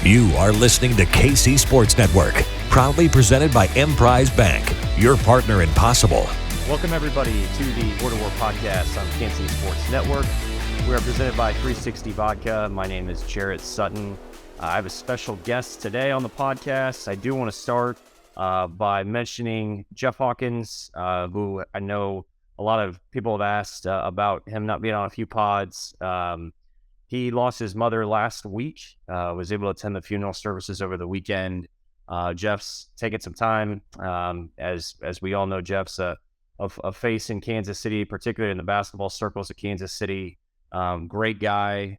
You are listening to KC Sports Network, proudly presented by Emprise Bank, your partner in possible. Welcome, everybody, to the War to War podcast on KC Sports Network. We are presented by 360 Vodka. My name is Jarrett Sutton. I have a special guest today on the podcast. I do want to start by mentioning Jeff Hawkins, who I know a lot of people have asked about him not being on a few pods. He lost his mother last week, was able to attend the funeral services over the weekend. Jeff's taking some time. As we all know, Jeff's a face in Kansas City, particularly in the basketball circles of Kansas City. Great guy,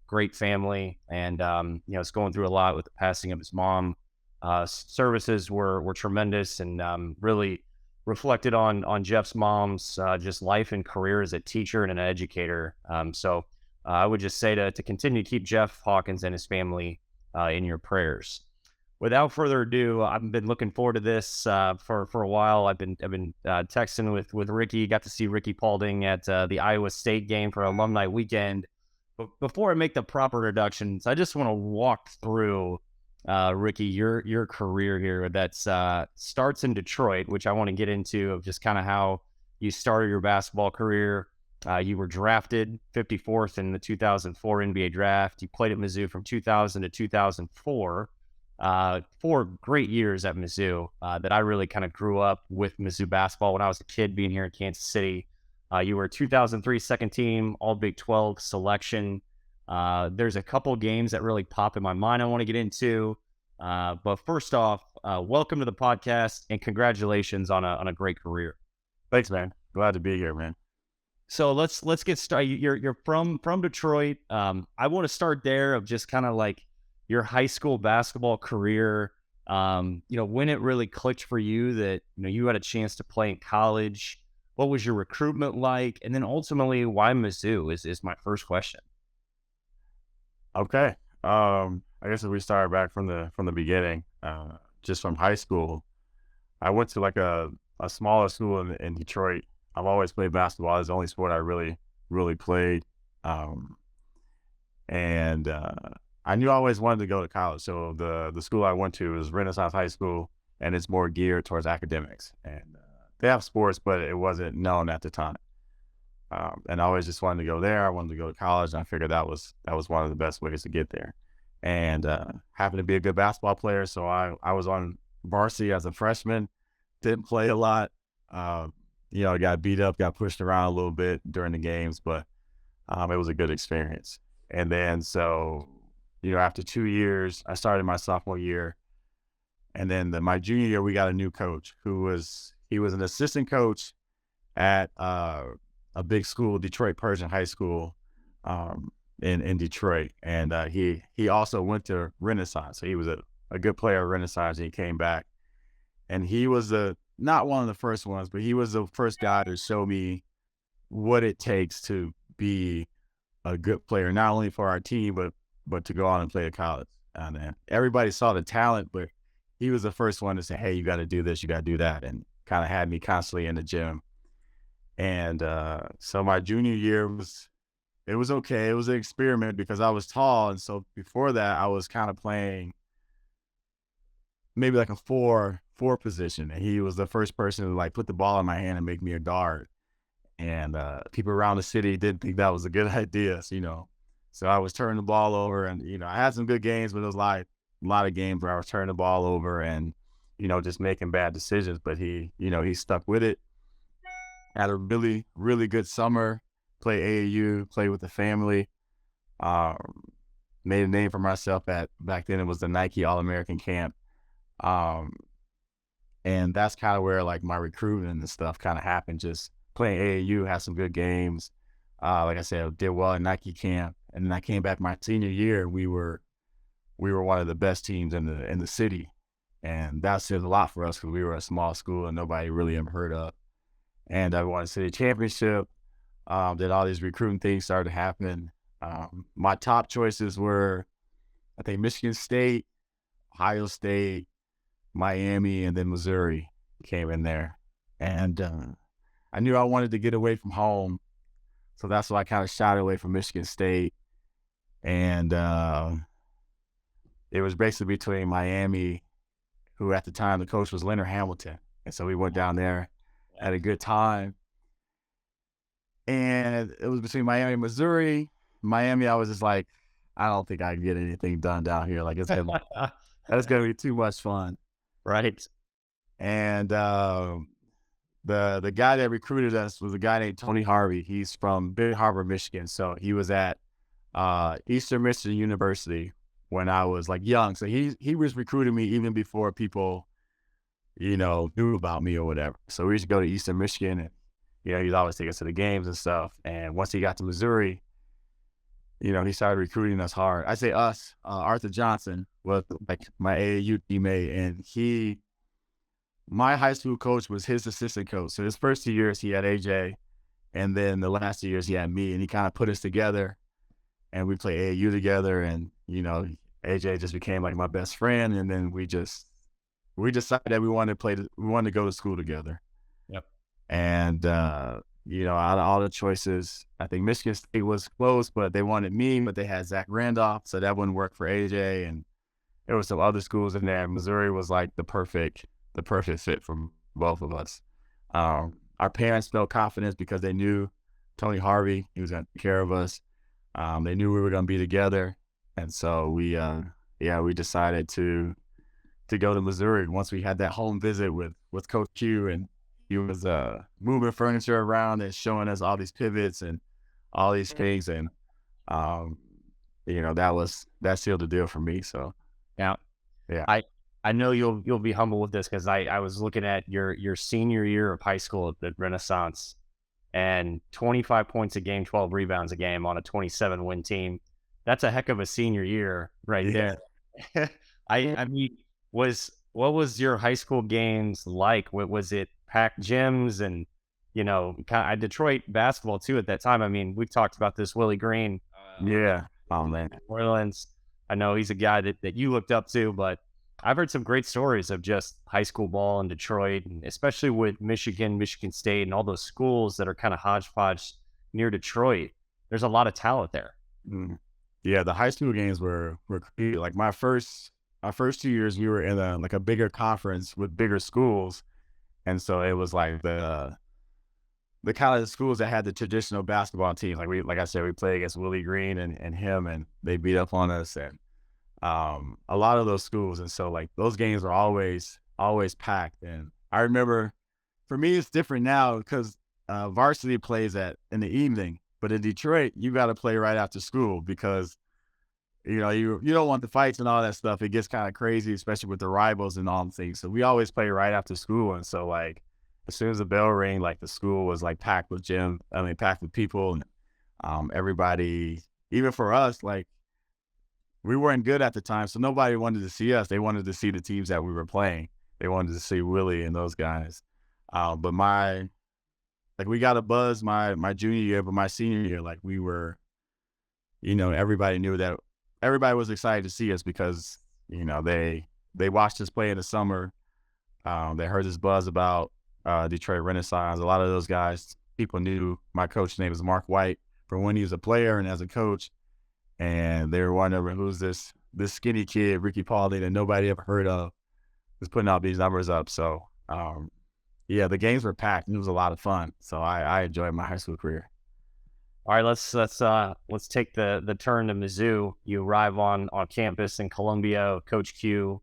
great family, and is going through a lot with the passing of his mom. Services were tremendous and really reflected on Jeff's mom's just life and career as a teacher and an educator. So I would just say to continue to keep Jeff Hawkins and his family in your prayers. Without further ado, I've been looking forward to this for a while. I've been texting with Rickey. Got to see Rickey Paulding at the Iowa State game for Alumni Weekend. But before I make the proper introductions, I just want to walk through Rickey, your career here that starts in Detroit, which I want to get into, of just kind of how you started your basketball career. You were drafted 54th in the 2004 NBA draft. You played at Mizzou from 2000 to 2004. 4 great years at Mizzou that I really kind of grew up with Mizzou basketball when I was a kid being here in Kansas City. You were 2003 second team, all Big 12 selection. There's a couple games that really pop in my mind I want to get into. But first off, welcome to the podcast and congratulations on a great career. Thanks, man. Glad to be here, man. So let's get started. You're from Detroit. I want to start there of just kind of like your high school basketball career. When it really clicked for you that you had a chance to play in college. What was your recruitment like, and then ultimately why Mizzou is my first question. Okay. I guess if we start back from the beginning, just from high school, I went to like a smaller school in Detroit. I've always played basketball. It's the only sport I really played. And I knew I always wanted to go to college. So the school I went to is Renaissance High School, and it's more geared towards academics. And they have sports, but it wasn't known at the time. And I always just wanted to go there. I wanted to go to college, and I figured that was one of the best ways to get there. And happened to be a good basketball player, so I was on varsity as a freshman. Didn't play a lot. Got beat up, got pushed around a little bit during the games, but it was a good experience. And then so, after 2 years, I started my sophomore year. And then my junior year, we got a new coach he was an assistant coach at a big school, Detroit Persian High School in Detroit. And he also went to Renaissance. So he was a good player at Renaissance, and he came back. And he was not one of the first ones, but he was the first guy to show me what it takes to be a good player, not only for our team, but to go on and play at college. And then everybody saw the talent, but he was the first one to say, hey, you got to do this, you got to do that, and kind of had me constantly in the gym. And so my junior year was okay. It was an experiment because I was tall. And so before that, I was kind of playing maybe like a four position. And he was the first person to like put the ball in my hand and make me a guard. And people around the city didn't think that was a good idea, So I was turning the ball over, and, I had some good games, but it was like a lot of games where I was turning the ball over and, just making bad decisions. But he stuck with it. Had a really, really good summer, played AAU, played with the family, made a name for myself back then it was the Nike All-American Camp. And that's kind of where like my recruiting and stuff kind of happened. Just playing AAU, had some good games. Like I said, I did well in Nike camp. And then I came back my senior year. We were one of the best teams in the city. And that says a lot for us because we were a small school and nobody really ever heard of. And I won a city championship. Then all these recruiting things started happening. My top choices were, I think, Michigan State, Ohio State, Miami, and then Missouri came in there. And I knew I wanted to get away from home. So that's why I kind of shied away from Michigan State. And it was basically between Miami, who at the time the coach was Leonard Hamilton. And so we went down there, had a good time. And it was between Miami and Missouri. Miami, I was just like, I don't think I can get anything done down here. Like, that's going to be too much fun. Right. And the guy that recruited us was a guy named Tony Harvey. He's from Big Harbor, Michigan. So he was at Eastern Michigan University when I was like young. So he was recruiting me even before people, knew about me or whatever. So we used to go to Eastern Michigan, and he'd always take us to the games and stuff. And once he got to Missouri, he started recruiting us hard. I say us. Arthur Johnson was like my AAU teammate, and my high school coach was his assistant coach. So his first 2 years he had AJ, and then the last 2 years he had me, and he kind of put us together, and we played AAU together. And AJ just became like my best friend, and then we decided that we wanted to go to school together. Yep. And out of all the choices, I think Michigan State was close, but they wanted me, but they had Zach Randolph, so that wouldn't work for AJ. And there were some other schools in there. Missouri was like the perfect fit for both of us. Our parents felt confidence because they knew Tony Harvey. He was going to take care of us. They knew we were going to be together. And so we decided to go to Missouri once we had that home visit with Coach Q, and he was moving furniture around and showing us all these pivots and all these things. And, that sealed the deal for me. So, yeah. I know you'll be humble with this, because I was looking at your senior year of high school at Renaissance, and 25 points a game, 12 rebounds a game on a 27-win team. That's a heck of a senior year right there. I mean, what was your high school games like? Was it packed gyms and, Detroit basketball too at that time? I mean, we've talked about this, Willie Green. Yeah. Oh, man. New Orleans. I know he's a guy that you looked up to, but I've heard some great stories of just high school ball in Detroit, and especially with Michigan State, and all those schools that are kind of hodgepodge near Detroit. There's a lot of talent there. Mm. Yeah, the high school games were crazy. Like my first 2 years, we were in a bigger conference with bigger schools, and so it was like the kind of the schools that had the traditional basketball teams. Like I said, we played against Willie Green and him, and they beat up on us, and a lot of those schools. And so like those games were always packed. And I remember, for me, it's different now because varsity plays in the evening, but in Detroit, you got to play right after school because, you don't want the fights and all that stuff. It gets kind of crazy, especially with the rivals and all the things. So we always play right after school. And so like, as soon as the bell rang, like the school was like packed with people, and everybody, even for us, like we weren't good at the time. So nobody wanted to see us. They wanted to see the teams that we were playing. They wanted to see Willie and those guys. But we got a buzz my junior year, but my senior year, like we were, everybody knew that everybody was excited to see us because, they watched us play in the summer. They heard this buzz about Detroit Renaissance. A lot of those guys, people knew my coach's name was Mark White from when he was a player and as a coach. And they were wondering who's this skinny kid, Rickey Paulding, that nobody ever heard of, was putting out these numbers up. So, the games were packed, and it was a lot of fun. So I enjoyed my high school career. All right, let's take the turn to Mizzou. You arrive on campus in Columbia, Coach Q.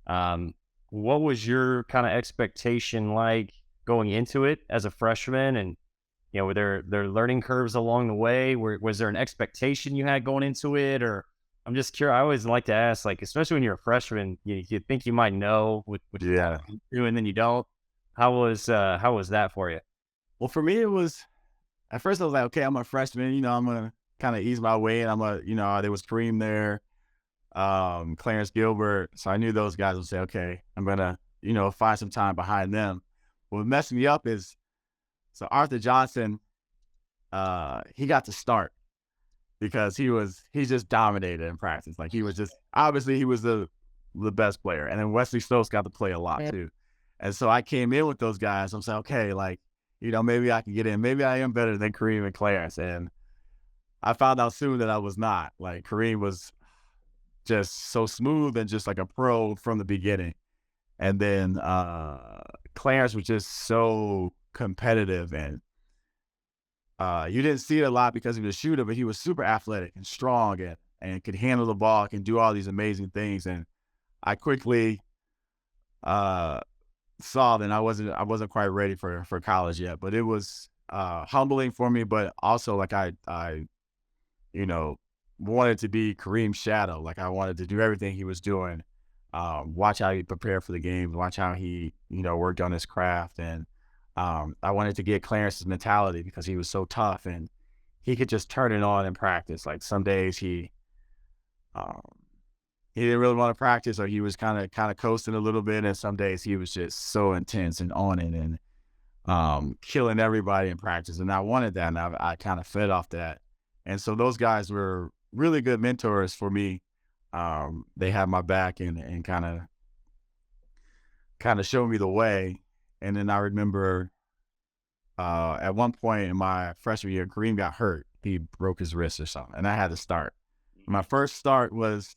What was your kind of expectation like going into it as a freshman? And were there learning curves along the way? Was there an expectation you had going into it? Or I'm just curious. I always like to ask, like, especially when you're a freshman, you think you might know what you're doing, and then you don't. How was that for you? Well, for me, it was, at first I was like, okay, I'm a freshman, I'm gonna kind of ease my way, and there was Kareem there, Clarence Gilbert, so I knew those guys would say, okay, I'm gonna, find some time behind them. What messed me up is, so Arthur Johnson, he got to start because he just dominated in practice. Like he was just, obviously he was the best player. And then Wesley Stokes got to play a lot too. And so I came in with those guys. I'm saying, okay, like, maybe I can get in. Maybe I am better than Kareem and Clarence. And I found out soon that I was not. Like Kareem was just so smooth and just like a pro from the beginning. And then Clarence was just so competitive, and you didn't see it a lot because he was a shooter, but he was super athletic and strong and could handle the ball, can do all these amazing things. And I quickly saw that I wasn't quite ready for college yet, but it was humbling for me, but also like I wanted to be Kareem's shadow. Like I wanted to do everything he was doing, watch how he prepared for the games, watch how he, worked on his craft. And I wanted to get Clarence's mentality because he was so tough and he could just turn it on in practice. Like some days he didn't really want to practice, or he was kind of coasting a little bit. And some days he was just so intense and on it and killing everybody in practice. And I wanted that, and I kind of fed off that. And so those guys were really good mentors for me. They had my back and kind of showed me the way. And then I remember at one point in my freshman year, Kareem got hurt. He broke his wrist or something, and I had to start. My first start was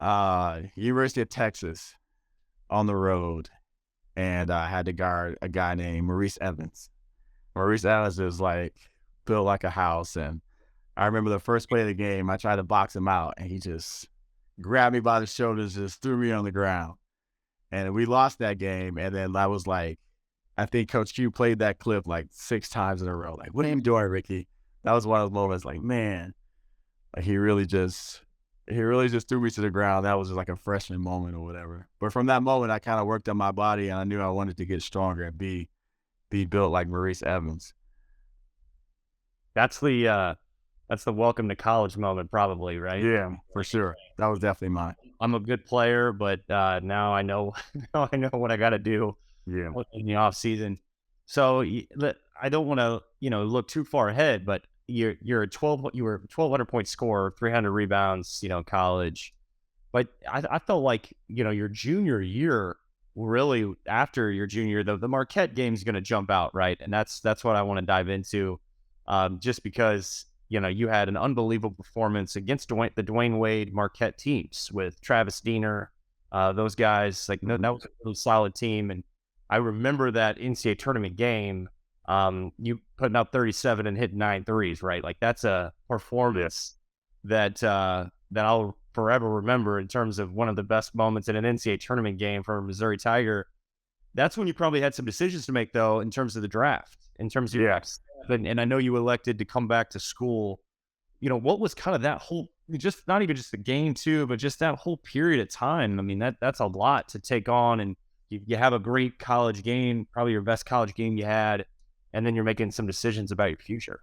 University of Texas on the road, and I had to guard a guy named Maurice Evans. Maurice Evans is like built like a house, and I remember the first play of the game, I tried to box him out, and he just grabbed me by the shoulders, just threw me on the ground. And we lost that game, and then I was like, I think Coach Q played that clip like 6 times in a row. Like, what are you doing, Rickey? That was one of those moments like, man, like he really just threw me to the ground. That was just like a freshman moment or whatever. But from that moment, I kind of worked on my body, and I knew I wanted to get stronger and be built like Maurice Evans. That's the welcome to college moment, probably, right? Yeah, for sure. That was definitely mine. I'm a good player, but now I know what I got to do. Yeah. In the off season. So I don't want to look too far ahead, but you were a 1,200 point scorer, 300 rebounds, in college. But I felt like your junior year, really after your junior year, the Marquette game is going to jump out, right? And that's what I want to dive into, just because you had an unbelievable performance against the Dwayne Wade Marquette teams with Travis Diener, those guys. Like that was a really solid team. And I remember that NCAA tournament game, you putting up 37 and hitting 9 threes, right? Like that's a performance that I'll forever remember in terms of one of the best moments in an NCAA tournament game for a Missouri Tiger. That's when you probably had some decisions to make, though, in terms of the draft, in terms of and I know you elected to come back to school. What was kind of that whole, just not even just the game too, but just that whole period of time? I mean, that's a lot to take on, and you have a great college game, probably your best college game you had, and then you're making some decisions about your future.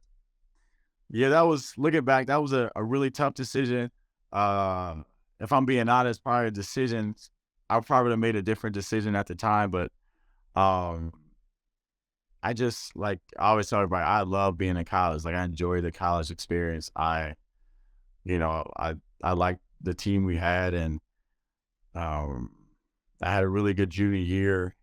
Yeah, looking back, that was a really tough decision. If I'm being honest, prior decisions, I probably would have made a different decision at the time, but I just, like I always tell everybody, I love being in college. Like I enjoy the college experience. I liked the team we had, and I had a really good junior year.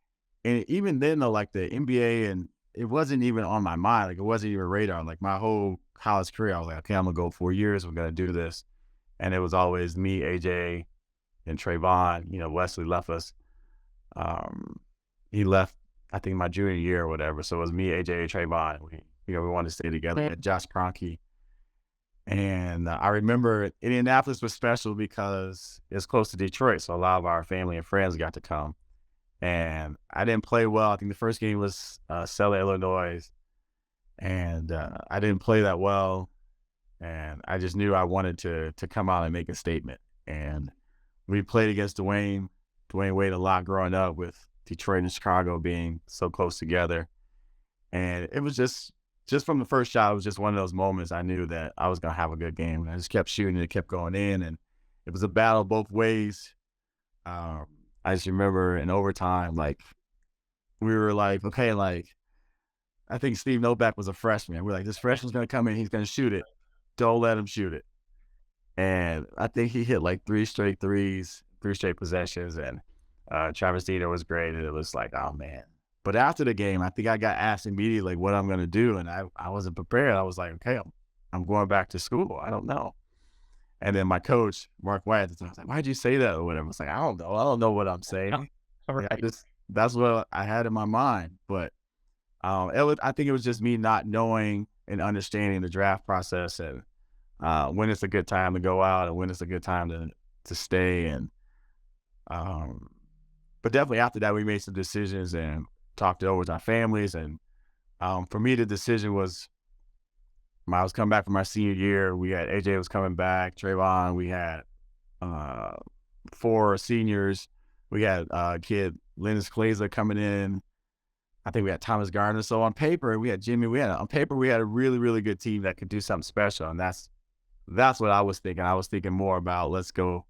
And even then, though, like the NBA, and it wasn't even on my mind. Like it wasn't even radar. Like my whole college career, I was like, okay, I'm gonna go 4 years. We're gonna do this. And it was always me, AJ, and Trayvon. Wesley left us. He left, I think, my junior year or whatever. So it was me, AJ, and Trayvon. We wanted to stay together. We had Josh Kroenke. And I remember Indianapolis was special because it's close to Detroit. So a lot of our family and friends got to come. And I didn't play well. I think the first game was Celle, Illinois. And I didn't play that well. And I just knew I wanted to come out and make a statement. And we played against Dwayne Wade a lot growing up, with Detroit and Chicago being so close together. And it was just from the first shot, it was just one of those moments I knew that I was going to have a good game. And I just kept shooting, and it kept going in. And it was a battle both ways. I just remember in overtime, like, we were like, okay, like, I think Steve Novak was a freshman. We're like, this freshman's going to come in, he's going to shoot it. Don't let him shoot it. And I think he hit like 3 straight threes, 3 straight possessions. And Travis Diener was great. And it was like, oh, man. But after the game, I think I got asked immediately, like, what I'm going to do. And I wasn't prepared. I was like, okay, I'm going back to school. I don't know. And then my coach, Mark White, at the time, was like, "Why'd you say that?" or whatever. I was like, "I don't know. I don't know what I'm saying." All Like, right. that's what I had in my mind. But I think it was just me not knowing and understanding the draft process and when it's a good time to go out and when it's a good time to stay. And um, but definitely after that, we made some decisions and talked it over with our families. And for me, the decision was I was coming back from my senior year. We had AJ was coming back, Trayvon. We had uh, 4 seniors. We had kid Linus Claza coming in. I think we had Thomas Gardner. So on paper, we had Jimmy. On paper, we had a really, really good team that could do something special. And that's what I was thinking. I was thinking more about let's come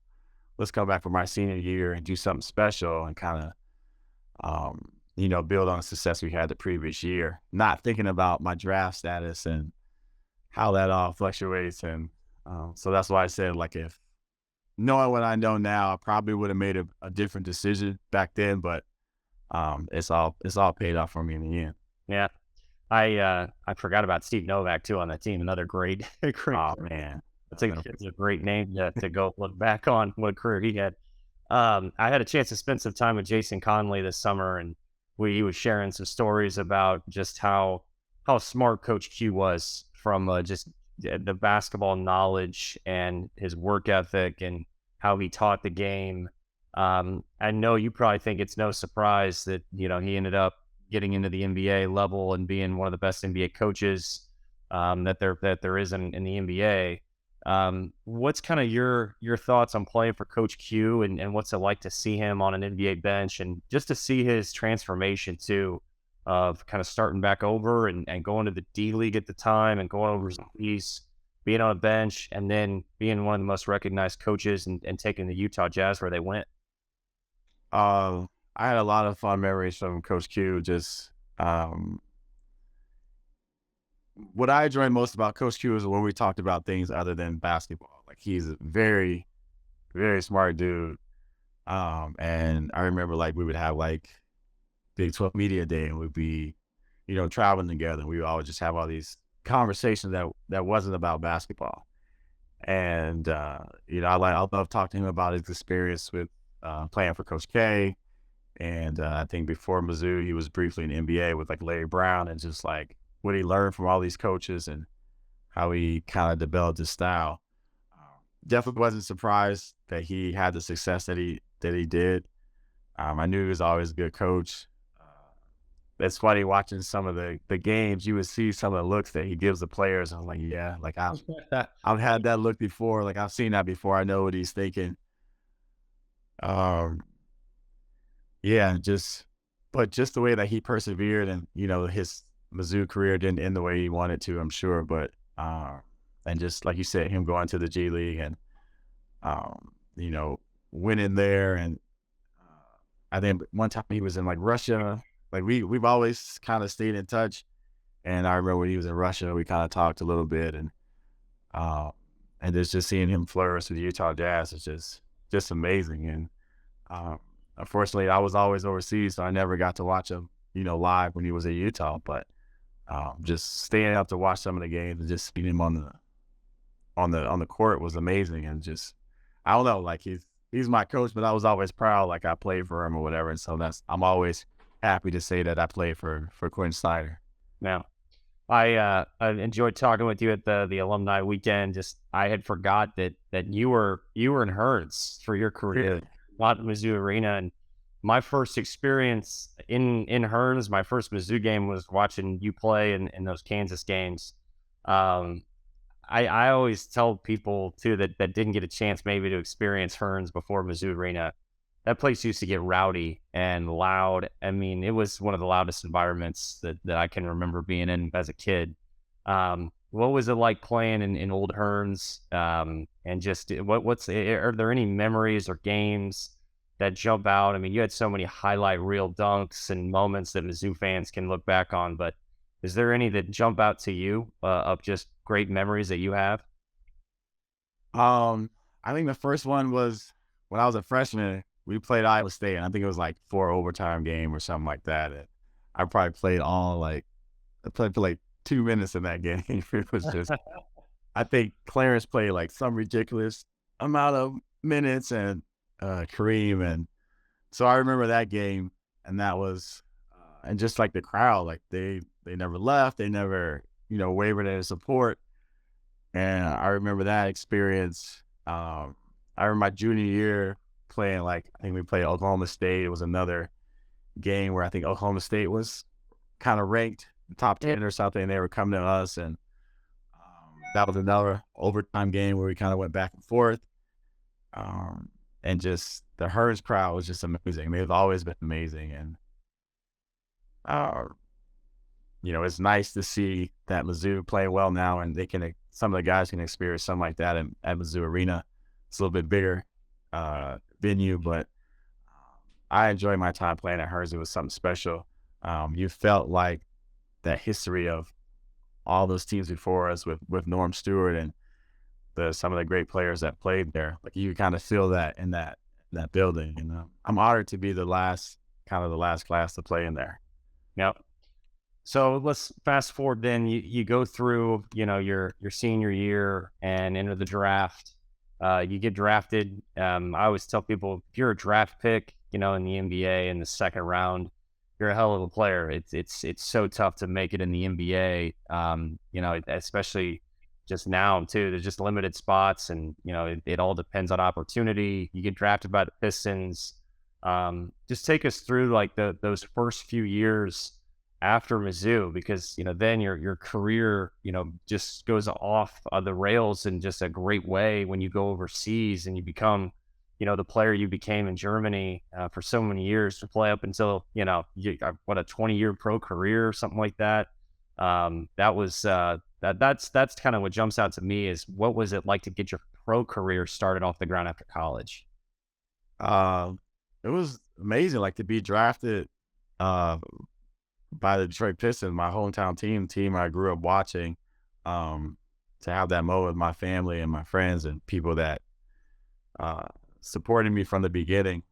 back from my senior year and do something special and kind of, build on the success we had the previous year. Not thinking about my draft status and how that all fluctuates. And so that's why I said, like, if knowing what I know now, I probably would have made a different decision back then, but it's all paid off for me in the end. Yeah. I forgot about Steve Novak too on that team. Another great, great. Oh man, It's a great name to go look back on what a career he had. I had a chance to spend some time with Jason Conley this summer, and he was sharing some stories about just how smart Coach Q was from just the basketball knowledge and his work ethic and how he taught the game. I know you probably think it's no surprise that he ended up getting into the NBA level and being one of the best NBA coaches that there is in the NBA. What's kind of your thoughts on playing for Coach Q and what's it like to see him on an NBA bench and just to see his transformation too of kind of starting back over and going to the D League at the time and going overseas, being on a bench and then being one of the most recognized coaches and taking the Utah Jazz where they went? I had a lot of fun memories from Coach Q. Just what I enjoyed most about Coach Q is when we talked about things other than basketball. Like, he's a very, very smart dude. And I remember, like, we would have like Big 12 Media Day and we'd be, traveling together. And we would always just have all these conversations that wasn't about basketball. And I love talking to him about his experience with playing for Coach K. And I think before Mizzou, he was briefly in the NBA with like Larry Brown, and just like what he learned from all these coaches and how he kind of developed his style. Definitely wasn't surprised that he had the success that he did. I knew he was always a good coach. It's funny watching some of the games, you would see some of the looks that he gives the players. I'm like, yeah, like I've had that look before. Like, I've seen that before. I know what he's thinking. Yeah, just the way that he persevered, and his Mizzou career didn't end the way he wanted to, I'm sure. But and just like you said, him going to the G League and winning there, and I think one time he was in like Russia. Like we've always kind of stayed in touch, and I remember when he was in Russia, we kind of talked a little bit, and just seeing him flourish with the Utah Jazz is just amazing. And unfortunately, I was always overseas, so I never got to watch him, live when he was at Utah. But just staying up to watch some of the games and just seeing him on the court was amazing. And just, I don't know, like he's my coach, but I was always proud, like I played for him or whatever. And so I'm always happy to say that I played for Quin Snyder. Now, I enjoyed talking with you at the alumni weekend. Just I had forgot that you were in Hearnes for your career, not Mizzou Arena. And my first experience in Hearnes, my first Mizzou game was watching you play in those Kansas games. I always tell people too that didn't get a chance maybe to experience Hearnes before Mizzou Arena. That place used to get rowdy and loud. I mean, it was one of the loudest environments that I can remember being in as a kid. What was it like playing in old Hearnes? And just are there any memories or games that jump out? I mean, you had so many highlight reel dunks and moments that Mizzou fans can look back on, but is there any that jump out to you of just great memories that you have? I think the first one was when I was a freshman. We played Iowa State, and I think it was like 4 overtime game or something like that. And I probably played I played for like 2 minutes in that game. It was just, I think Clarence played like some ridiculous amount of minutes and Kareem. And so I remember that game, and that was, and just like the crowd, like they never left. They never, wavered in support. And I remember that experience. I remember my junior year playing, I think we played Oklahoma State. It was another game where I think Oklahoma State was kind of ranked top 10 or something. And they were coming to us, and that was another overtime game where we kind of went back and forth. And just the Hearnes crowd was just amazing. They've always been amazing. And, it's nice to see that Mizzou playing well now, and some of the guys can experience something like that at Mizzou Arena. It's a little bit bigger venue, but I enjoyed my time playing at Hearnes. It was something special. You felt like that history of all those teams before us with Norm Stewart and some of the great players that played there. Like, you kind of feel that in that building. And I'm honored to be the last class to play in there. Yep. So let's fast forward then. You go through, your senior year and enter the draft. You get drafted. I always tell people, if you're a draft pick, in the NBA in the second round, you're a hell of a player. It's so tough to make it in the NBA. Especially just now too. There's just limited spots, and it all depends on opportunity. You get drafted by the Pistons. Just take us through those first few years after Mizzou, because then your career just goes off the rails in just a great way when you go overseas and you become the player you became in Germany for so many years, to play up until a 20-year pro career or something like that. That was that's kind of what jumps out to me, is what was it like to get your pro career started off the ground after college? It was amazing, to be drafted by the Detroit Pistons, my hometown team I grew up watching, to have that moment with my family and my friends and people that supported me from the beginning.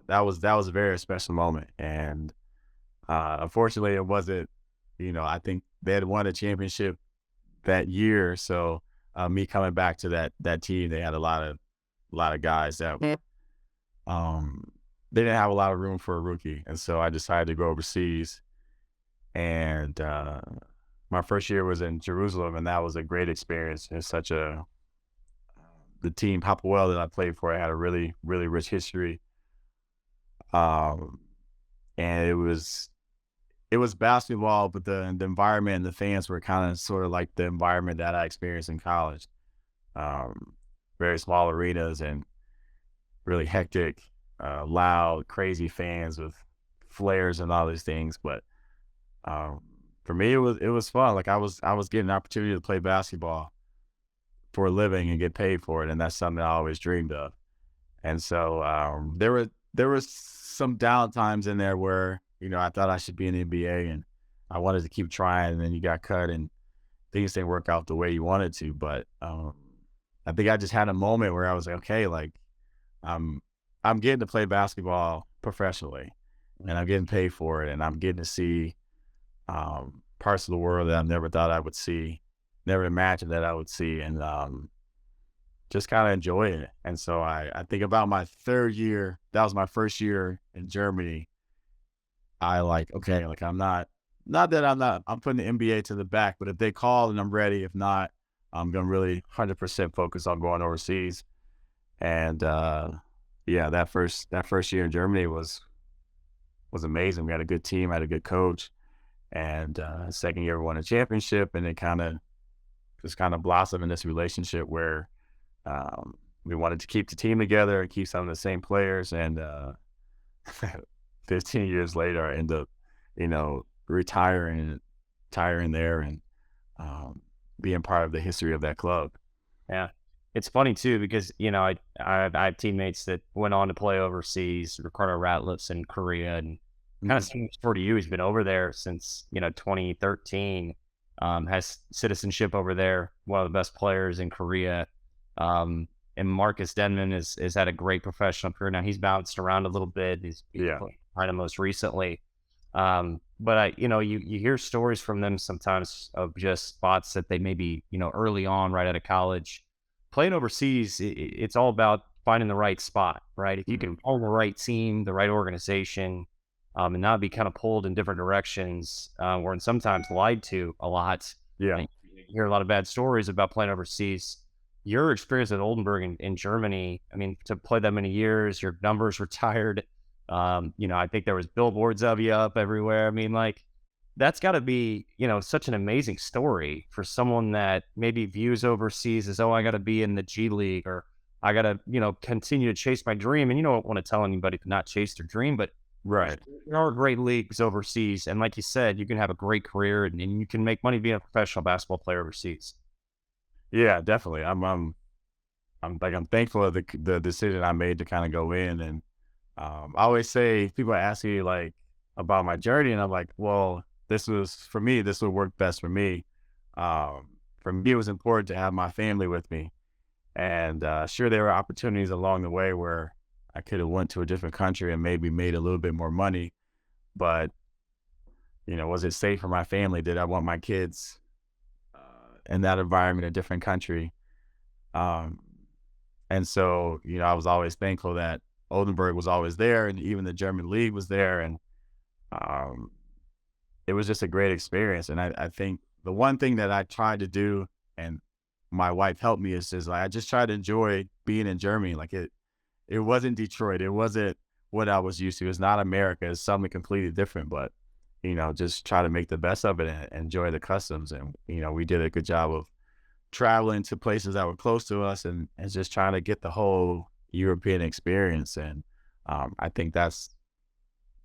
That was a very special moment. And unfortunately, it wasn't, I think they had won a championship that year. So me coming back to that team, they had a lot of guys that they didn't have a lot of room for a rookie. And so I decided to go overseas. And my first year was in Jerusalem, and that was a great experience. It's the team Hapoel that I played for, I had a really, really rich history. And it was basketball, but the environment and the fans were kind of sort of like the environment that I experienced in college. Very small arenas and really hectic, loud, crazy fans with flares and all these things. But for me, it was fun. I was getting an opportunity to play basketball for a living and get paid for it, and that's something I always dreamed of. And so there were some down times in there where I thought I should be in the NBA, and I wanted to keep trying, and then you got cut, and things didn't work out the way you wanted to. But I think I just had a moment where I was like, okay, I'm getting to play basketball professionally, and I'm getting paid for it, and I'm getting to see parts of the world that I never thought I would see, never imagined that I would see, and just kind of enjoying it. And so I think about my third year, that was my first year in Germany. I'm putting the NBA to the back, but if they call and I'm ready, if not, I'm going to really 100% focus on going overseas. And that first year in Germany was amazing. We had a good team, had a good coach. And second year we won a championship, and it kind of blossomed in this relationship where we wanted to keep the team together and keep some of the same players. And 15 years later, I end up, retiring there and being part of the history of that club. Yeah. It's funny too, because, I have teammates that went on to play overseas. Ricardo Ratliff's in Korea, and kind of similar to you. He's been over there since, 2013, has citizenship over there, one of the best players in Korea. And Marcus Denman has had a great professional career. Now he's bounced around a little bit. He's kind of most recently. But you hear stories from them sometimes of just spots that they maybe, early on, right out of college, playing overseas. It's all about finding the right spot, right? If you can find the right team, the right organization, and not be kind of pulled in different directions, or sometimes lied to a lot. Yeah. You hear a lot of bad stories about playing overseas. Your experience at Oldenburg in Germany, I mean, to play that many years, your numbers retired. I think there was billboards of you up everywhere. I mean, like, that's got to be, such an amazing story for someone that maybe views overseas as, oh, I got to be in the G League, or I got to, continue to chase my dream. And you don't want to tell anybody to not chase their dream, but Right. there are great leagues overseas. And like you said, you can have a great career, and you can make money being a professional basketball player overseas. Yeah, definitely. I'm thankful of the decision I made to kind of go in. And I always say, people ask me like about my journey, and I'm like, well, this would work best for me. For me, it was important to have my family with me. And sure, there were opportunities along the way where I could have went to a different country and maybe made a little bit more money. But, was it safe for my family? Did I want my kids in that environment, a different country? And so, I was always thankful that Oldenburg was always there, and even the German league was there. And um, it was just a great experience. And I think the one thing that I tried to do, and my wife helped me, is just like, I just tried to enjoy being in Germany. Like it wasn't Detroit. It wasn't what I was used to. It's not America. It's something completely different, but, just try to make the best of it and enjoy the customs. And, we did a good job of traveling to places that were close to us, and just trying to get the whole European experience. And I think that's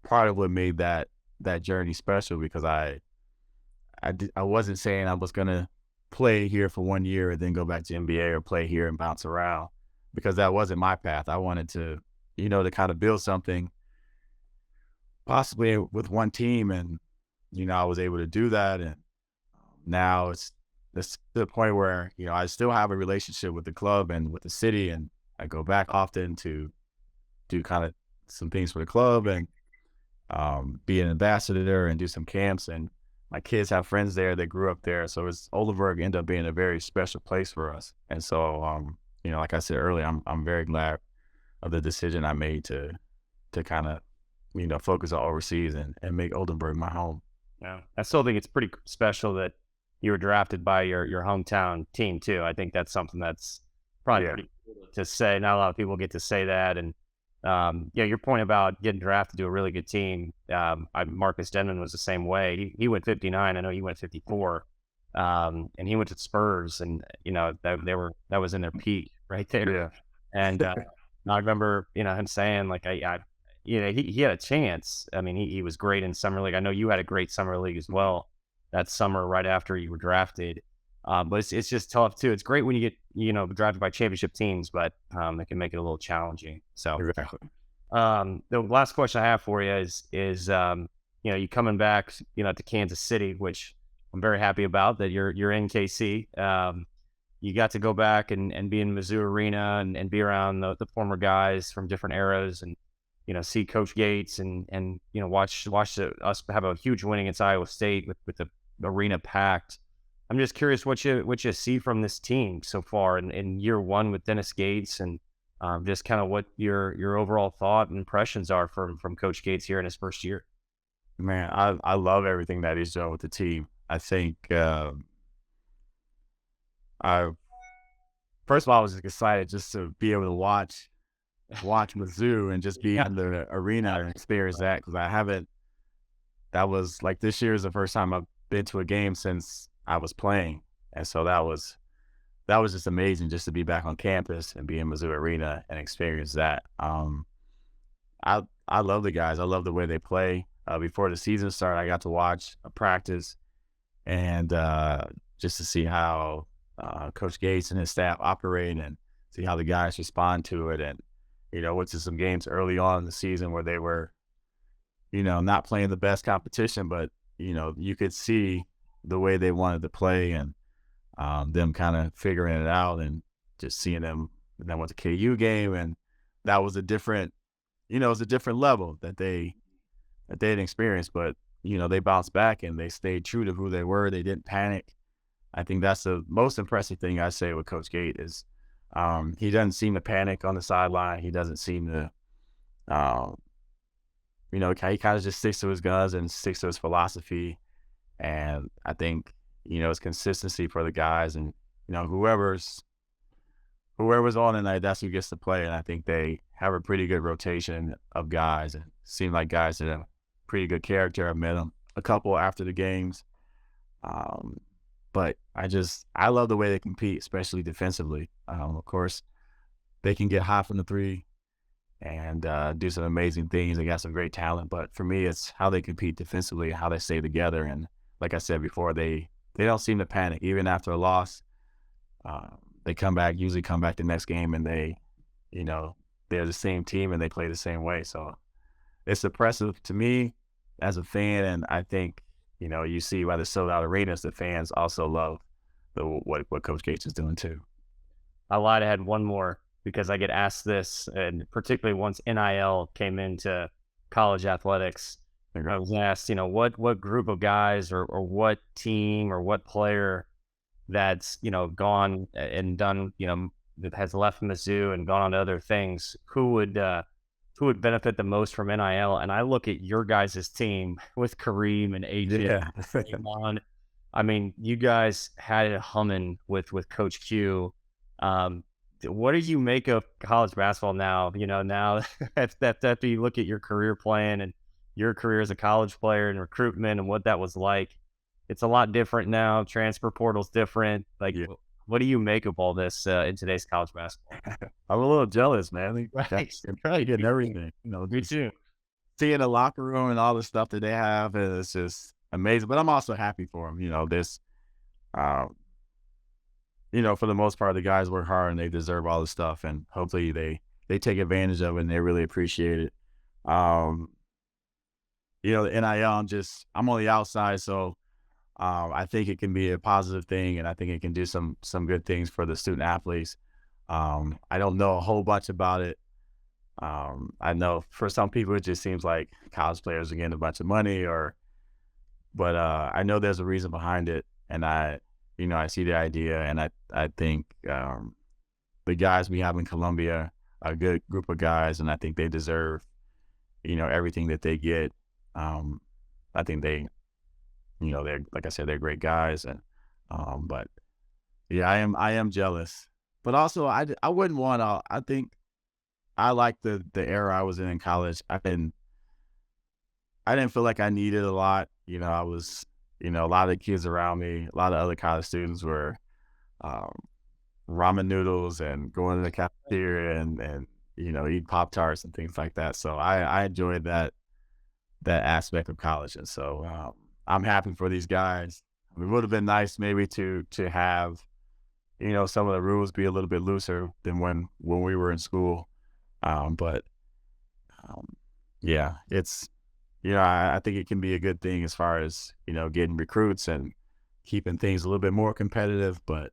part of what made that journey special, because I wasn't saying I was going to play here for 1 year and then go back to NBA, or play here and bounce around, because that wasn't my path. I wanted to, to kind of build something possibly with one team. And, I was able to do that. And now it's to the point where, I still have a relationship with the club and with the city. And I go back often to do kind of some things for the club, and be an ambassador there and do some camps. And my kids have friends there that grew up there. So Oldenburg ended up being a very special place for us. And so, like I said earlier, I'm very glad of the decision I made to kind of, focus on overseas and make Oldenburg my home. Yeah. I still think it's pretty special that you were drafted by your hometown team too. I think that's something that's probably pretty cool to say. Not a lot of people get to say that. And your point about getting drafted to a really good team. Marcus Denman was the same way. He went 59. I know he went 54. And he went to Spurs, and that was in their peak right there. Yeah. And I remember him saying, like, he had a chance. I mean, he was great in summer league. I know you had a great summer league as well that summer right after you were drafted. But it's just tough too. It's great when you get drafted by championship teams, but it can make it a little challenging. So Exactly. the last question I have for you is you coming back to Kansas City, which I'm very happy about that you're in KC. You got to go back and be in Mizzou Arena and be around the former guys from different eras, and see Coach Gates and watch us have a huge win against Iowa State with the arena packed. I'm just curious what you see from this team so far in year one with Dennis Gates, and just kind of what your overall thought and impressions are from Coach Gates here in his first year. Man, I love everything that he's done with the team. I think first of all, I was excited just to be able to watch Mizzou and just be in the arena and experience that, because that was like, this year is the first time I've been to a game since I was playing. And so that was just amazing, just to be back on campus and be in Mizzou Arena and experience that. I love the guys. I love the way they play. Before the season started, I got to watch a practice, and just to see how Coach Gates and his staff operate, and see how the guys respond to it. And went to some games early on in the season where they were not playing the best competition, but you could see the way they wanted to play, and them kind of figuring it out, and just seeing them. And then went to KU game, and that was a different, it was a different level that they had experienced. But they bounced back and they stayed true to who they were. They didn't panic. I think that's the most impressive thing I say with Coach Gate is he doesn't seem to panic on the sideline. He doesn't seem to, he kind of just sticks to his guns and sticks to his philosophy. And I think, it's consistency for the guys, and, whoever's on tonight, that's who gets to play. And I think they have a pretty good rotation of guys, and seem like guys that have pretty good character. I've met them a couple after the games. But I love the way they compete, especially defensively. Of course, they can get hot from the three and do some amazing things. They got some great talent. But for me, it's how they compete defensively, how they stay together. And like I said before, they don't seem to panic. Even after a loss, they usually come back the next game, and they're the same team and they play the same way. So it's impressive to me as a fan, and I think, you see by the sold-out arenas, the fans also love what Coach Gates is doing too. I lied. I had one more because I get asked this, and particularly once NIL came into college athletics, I was asked, what group of guys or what team or what player that's, gone and done, that has left Mizzou and gone on to other things, who would benefit the most from NIL? And I look at your guys' team with Kareem and AJ. Yeah. I mean, you guys had it humming with Coach Q. What do you make of college basketball now? Now after you look at your career plan and your career as a college player and recruitment and what that was like, it's a lot different now. Transfer portal's different. What do you make of all this in today's college basketball? I'm a little jealous, man. Right. They're probably getting everything. Me too. Seeing the locker room and all the stuff that they have, it's just amazing. But I'm also happy for them. For the most part, the guys work hard and they deserve all the stuff. And hopefully they take advantage of it and they really appreciate it. The NIL, I'm on the outside, so I think it can be a positive thing, and I think it can do some good things for the student athletes. I don't know a whole bunch about it. I know for some people it just seems like college players are getting a bunch of money, but I know there's a reason behind it, and I see the idea, and I think the guys we have in Columbia are a good group of guys, and I think they deserve everything that they get. I think they're, like I said, they're great guys, and but yeah, I am jealous, but also I wouldn't want to. I think I like the era I was in college. I didn't feel like I needed a lot. I was, a lot of the kids around me, a lot of other college students were ramen noodles and going to the cafeteria and eat Pop-Tarts and things like that. So I enjoyed that aspect of college, and so I'm happy for these guys. It would have been nice maybe to have some of the rules be a little bit looser than when we were in school, but yeah, it's I think it can be a good thing as far as getting recruits and keeping things a little bit more competitive. But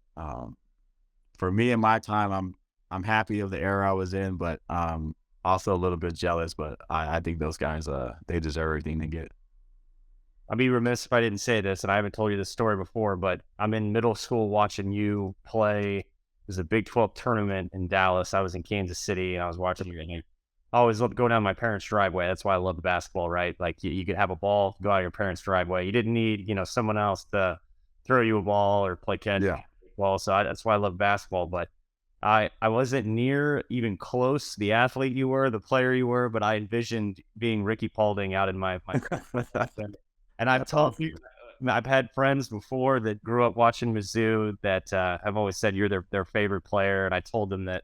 for me in my time, I'm happy of the era I was in, but also a little bit jealous, but I think those guys, they deserve everything they get. I'd be remiss if I didn't say this, and I haven't told you this story before, but I'm in middle school watching you play. It was a Big 12 tournament in Dallas. I was in Kansas City, and I was watching you. And I always loved going down my parents' driveway. That's why I love basketball, right? Like you could have a ball, go out your parents' driveway. You didn't need, someone else to throw you a ball or play catch. Yeah. Well, so that's why I love basketball, but I wasn't near even close to the athlete you were, the player you were, but I envisioned being Rickey Paulding out in my and I've had friends before that grew up watching Mizzou that have always said you're their favorite player, and I told them that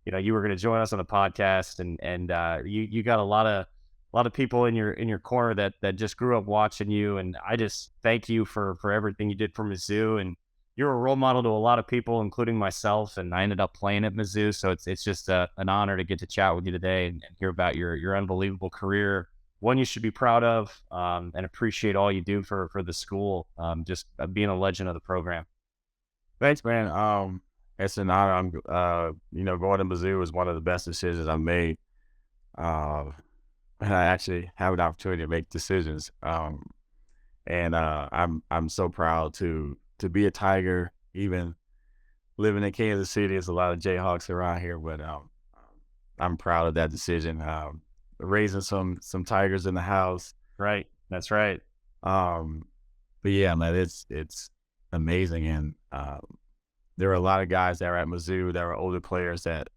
you were going to join us on the podcast, and you got a lot of people in your corner that just grew up watching you, and I just thank you for everything you did for Mizzou, and you're a role model to a lot of people, including myself, and I ended up playing at Mizzou, so it's just an honor to get to chat with you today and hear about your unbelievable career. One you should be proud of, and appreciate all you do for the school, just being a legend of the program. Thanks, man. It's an honor. I'm, going to Mizzou was one of the best decisions I've made. And I actually have an opportunity to make decisions. And I'm so proud to be a Tiger. Even living in Kansas City, there's a lot of Jayhawks around here, but I'm proud of that decision. Raising some Tigers in the house. Right. That's right. But yeah, man, it's amazing. And there were a lot of guys that were at Mizzou that were older players that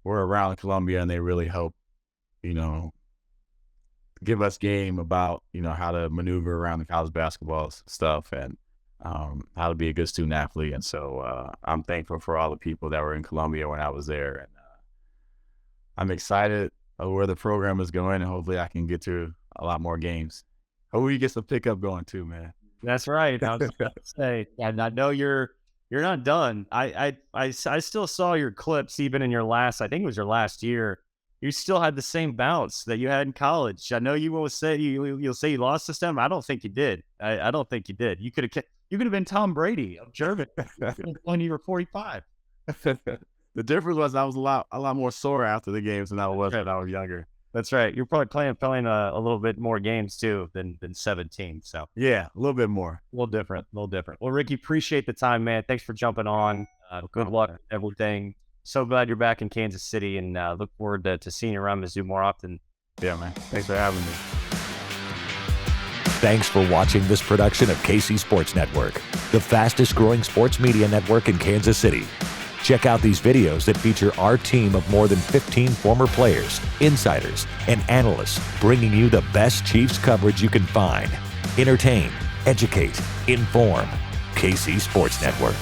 were around Columbia, and they really helped, give us game about, how to maneuver around the college basketball stuff and how to be a good student athlete. And so I'm thankful for all the people that were in Columbia when I was there. And I'm excited of where the program is going, and hopefully I can get to a lot more games. Hopefully you get some pickup going too, man. That's right. I was about to say, and I know you're not done. I still saw your clips even in I think it was your last year. You still had the same bounce that you had in college. I know you will say you'll say you lost to them. I don't think you did. I don't think you did. You could have been Tom Brady of German when you were 45. The difference was I was a lot more sore after the games than I was when I was younger. That's right. You're probably playing a little bit more games too than 17. So yeah, a little bit more. A little different. Well, Rickey, appreciate the time, man. Thanks for jumping on. Good luck with everything. So glad you're back in Kansas City, and look forward to seeing you around Mizzou more often. Yeah, man. Thanks for having me. Thanks for watching this production of KC Sports Network, the fastest growing sports media network in Kansas City. Check out these videos that feature our team of more than 15 former players, insiders, and analysts bringing you the best Chiefs coverage you can find. Entertain, educate, inform. KC Sports Network.